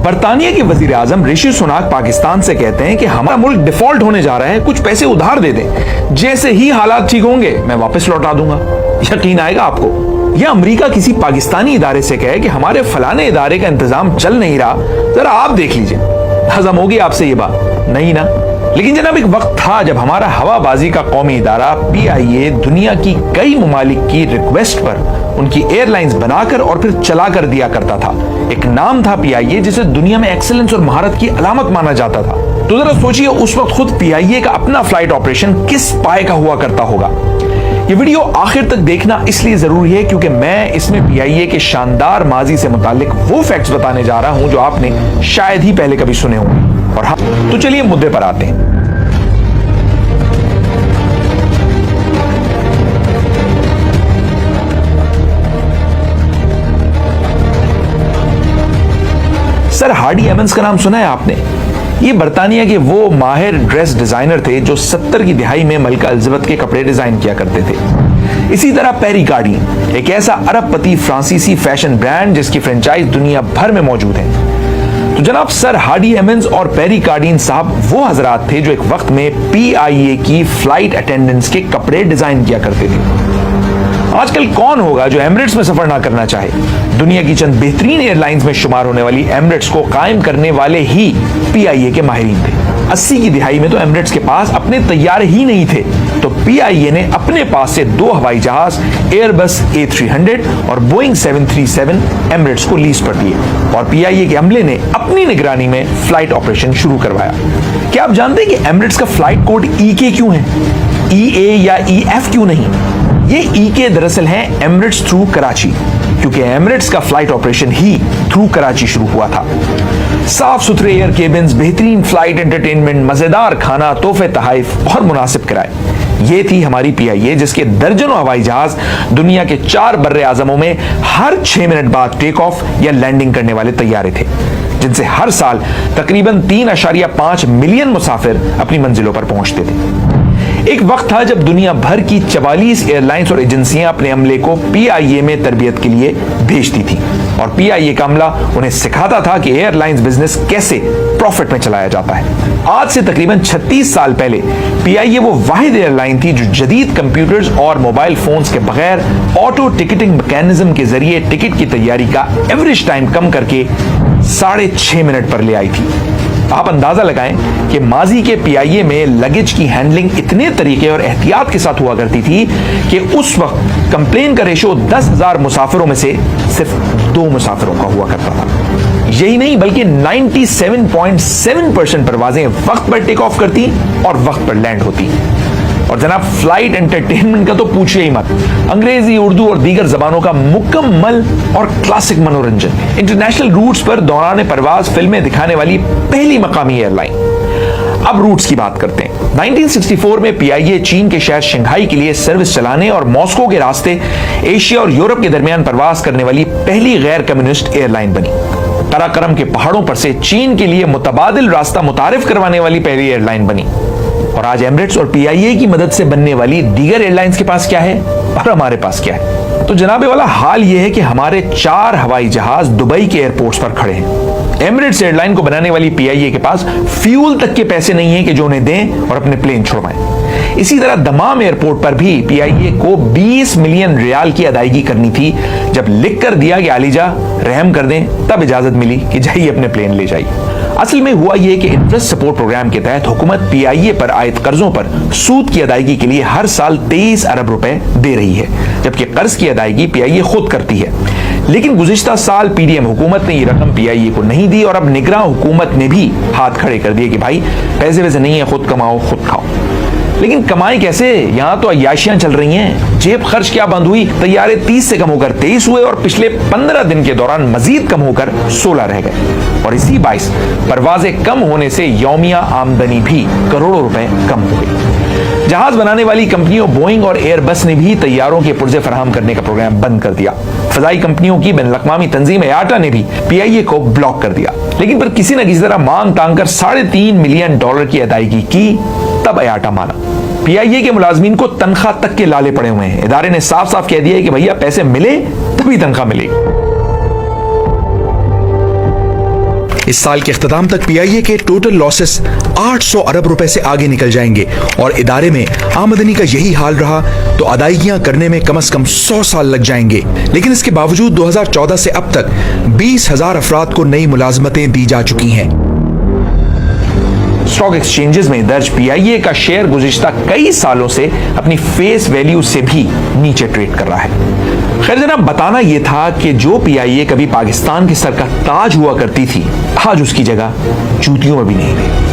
बरतानिया के वजीर आजम ऋषि सुनाक पाकिस्तान से कहते हैं कि हमारा मुल्क डिफॉल्ट होने जा रहा है, कुछ पैसे उधार दे दें, जैसे ही हालात ठीक होंगे मैं वापस लौटा दूंगा। यकीन आएगा आपको। या अमेरिका किसी पाकिस्तानी इदारे से कहे कि हमारे फलाने इदारे का इंतजाम चल नहीं रहा, जरा आप देख लीजिए, हजम होगी आपसे ये बात? नहीं ना। लेकिन जनाब एक वक्त था जब हमारा हवाबाजी का कौमी इदारा PIA दुनिया की कई ममालिक की रिक्वेस्ट पर उनकी एयरलाइंस बनाकर और फिर चलाकर दिया करता था। एक नाम था PIA जिसे दुनिया में एक्सेलेंस और महारत की अलामत माना जाता था। तो जरा सोचिए उस वक्त खुद PIA का अपना फ्लाइट ऑपरेशन किस पाए का हुआ करता होगा। ये वीडियो आखिर तक देखना इसलिए जरूरी है क्योंकि मैं इसमें PIA के शानदार माजी से मुतालिक वो फैक्ट्स बताने जा रहा हूं जो आपने शायद ही पहले कभी सुने होंगे। और हाँ, तो चलिए मुद्दे पर आते हैं। सर हार्डी एमंस का नाम सुना है आपने? ये बरतानिया के वो माहिर ड्रेस डिजाइनर थे जो 70 की दिहाई में मलका एलिजाबेथ के कपड़े डिजाइन किया करते थे। इसी तरह पेरी कार्डिन, एक ऐसा अरबपति फ्रांसीसी फैशन ब्रांड जिसकी फ्रेंचाइज दुनिया भर में मौजूद है। तो जनाब सर हार्डी एमंस और पेरी कार्डिन साहब वो हजरात थे जो एक वक्त में PIA की फ्लाइट अटेंडेंट्स के कपड़े डिजाइन किया करते थे। आजकल कौन होगा जो एमिरेट्स में सफर ना करना चाहे? दुनिया की चंद बेहतरीन एयरलाइंस में शुमार होने वाली एमिरेट्स को कायम करने वाले ही PIA के माहिरीन थे। 80 की दिहाई में तो एमिरेट्स के पास अपने तैयारे ही नहीं थे, तो PIA ने अपने पास से 2 हवाई जहाज एयरबस A300 और बोइंग 737 एमिरेट्स को लीज पर दिए और PIA के अमले ने अपनी निगरानी में फ्लाइट ऑपरेशन शुरू करवाया। क्या आप जानते हैं कि एमिरेट्स का फ्लाइट कोड EK क्यों है? EA या EF क्यों नहीं? ये EK दरअसल है एमिरेट्स थ्रू कराची, क्योंकि एमिरेट्स का फ्लाइट ऑपरेशन ही थ्रू कराची शुरू हुआ था। साफ सुथरे एयर केबिन्स, बेहतरीन फ्लाइट एंटरटेनमेंट, मजेदार खाना, तोहफे तहाइफ और मुनासिब किराए, ये थी हमारी PIA जिसके दर्जनों हवाई जहाज दुनिया के 4 बर्रे आजमों में हर 6 मिनट बाद टेक ऑफ या लैंडिंग करने वाले तैयारे थे, जिनसे हर साल तकरीबन 3.5 मिलियन मुसाफिर अपनी मंजिलों पर पहुंचते थे। एक वक्त था जब दुनिया भर की 44 एयरलाइंस और एजेंसियां अपने अमले को PIA में तरबियत के लिए भेजती थी और PIA का अमला उन्हें सिखाता था कि एयरलाइंस बिजनेस कैसे प्रॉफिट में चलाया जाता है। आज से तकरीबन 36 साल पहले PIA वो वाहिद एयरलाइन थी जो जदीद कंप्यूटर्स और मोबाइल फोन्स के बगैर ऑटो टिकटिंग मैकेनिज्म के जरिए टिकट की तैयारी का एवरेज टाइम कम करके 6.5 मिनट पर ले आई थी। आप अंदाजा लगाएं कि माजी के PIA में लगेज की हैंडलिंग इतने तरीके और एहतियात के साथ हुआ करती थी कि उस वक्त कंप्लेन का रेशो 10,000 मुसाफिरों में से सिर्फ 2 मुसाफिरों का हुआ करता था। यही नहीं बल्कि 97.7% परवाजें वक्त पर टेक ऑफ करती और वक्त पर लैंड होती। और जनाब फ्लाइट एंटरटेनमेंट का तो पूछिए ही मत। अंग्रेजी, उर्दू और दीगर जबानों का मुकम्मल और क्लासिक मनोरंजन। इंटरनेशनल रूट्स पर दौरान परवाज फिल्में दिखाने वाली पहली मकामी एयरलाइन। अब रूट्स की बात करते हैं। 1964 में PIA चीन के शहर शंघाई के लिए सर्विस चलाने और मॉस्को के रास्ते एशिया और यूरोप के दरमियान परवाज करने वाली पहली गैर कम्युनिस्ट एयरलाइन बनी। काराकोरम के पहाड़ों पर से चीन के लिए मुतबादिल रास्ता मुतारिफ करवाने वाली पहली एयरलाइन बनी। और आज एमिरेट्स और PIA की मदद से बनने वाली दीगर एयरलाइंस के पास क्या है और हमारे पास क्या है? तो जनाबे वाला हाल यह है कि हमारे 4 हवाई जहाज दुबई के एयरपोर्ट्स पर खड़े हैं। एमिरेट्स एयरलाइन को बनाने वाली PIA के पास फ्यूल तक के पैसे नहीं है कि जो उन्हें दें और अपने प्लेन छुड़वाएं। इसी तरह दमाम एयरपोर्ट पर भी PIA को 20 मिलियन रियाल की अदायगी करनी थी। जब लिख कर दिया कि आलिजा रहम कर दें, तब इजाजत मिली कि जाइए अपने प्लेन ले जाइए। असल में हुआ यह कि इंटरेस्ट सपोर्ट प्रोग्राम के तहत हुकूमत PIA पर आयद कर्जों पर सूद की अदायगी के लिए हर साल 23 अरब रुपए दे रही है, जबकि कर्ज की अदायगी PIA खुद करती है। लेकिन गुज़िश्ता साल PDM हुकूमत ने ये रकम PIA को नहीं दी और अब निगरान हुकूमत ने भी हाथ खड़े कर दिए कि भाई पैसे वैसे नहीं है, खुद कमाओ खुद खाओ। लेकिन कमाएं कैसे? यहां तो अय्याशियां चल रही हैं। जेब खर्च क्या बंद हुई? तैयारे 30 से कम होकर 23 हुए और पिछले 15 दिन के दौरान मजीद कम होकर 16 रह गए और इसी बाइस परवाजें कम होने से यौमिया आमदनी भी करोड़ों रुपए कम हो गई। जहाज बनाने वाली कंपनियों बोइंग और एयरबस ने भी तैयारों के पुर्जे फराहम करने का प्रोग्राम बंद कर दिया। फजाई कंपनियों की बैनुल-अक़वामी तंजीम IATA ने भी PIA को ब्लॉक कर दिया। लेकिन फिर किसी न किसी तरह मांग तांग कर $3.5 मिलियन की अदायगी की, तब IATA माना। PIA के मुलाजमीन को तनख्वाह तक के लाले पड़े हुए हैं। इदारे ने साफ साफ कह दिया है कि भैया पैसे मिले तभी तनख्वाह मिलेगी। इस साल के इख्तिताम तक पीआईए के टोटल लॉसेस 800 अरब रुपए से आगे निकल जाएंगे और इदारे में आमदनी का यही हाल रहा तो अदायगियां करने में कम से कम 100 साल लग जाएंगे। लेकिन इसके बावजूद 2014 से अब तक 20,000 अफराद को नई मुलाजमतें दी जा चुकी हैं। स्टॉक एक्सचेंजेस में दर्ज पीआईए का शेयर गुज़िश्ता कई सालों से अपनी फेस वैल्यू से भी नीचे ट्रेड कर रहा है। खैर जनाब, बताना यह था कि जो पीआईए कभी पाकिस्तान के सर का ताज हुआ करती थी, आज उसकी जगह जूतियों में भी नहीं रही।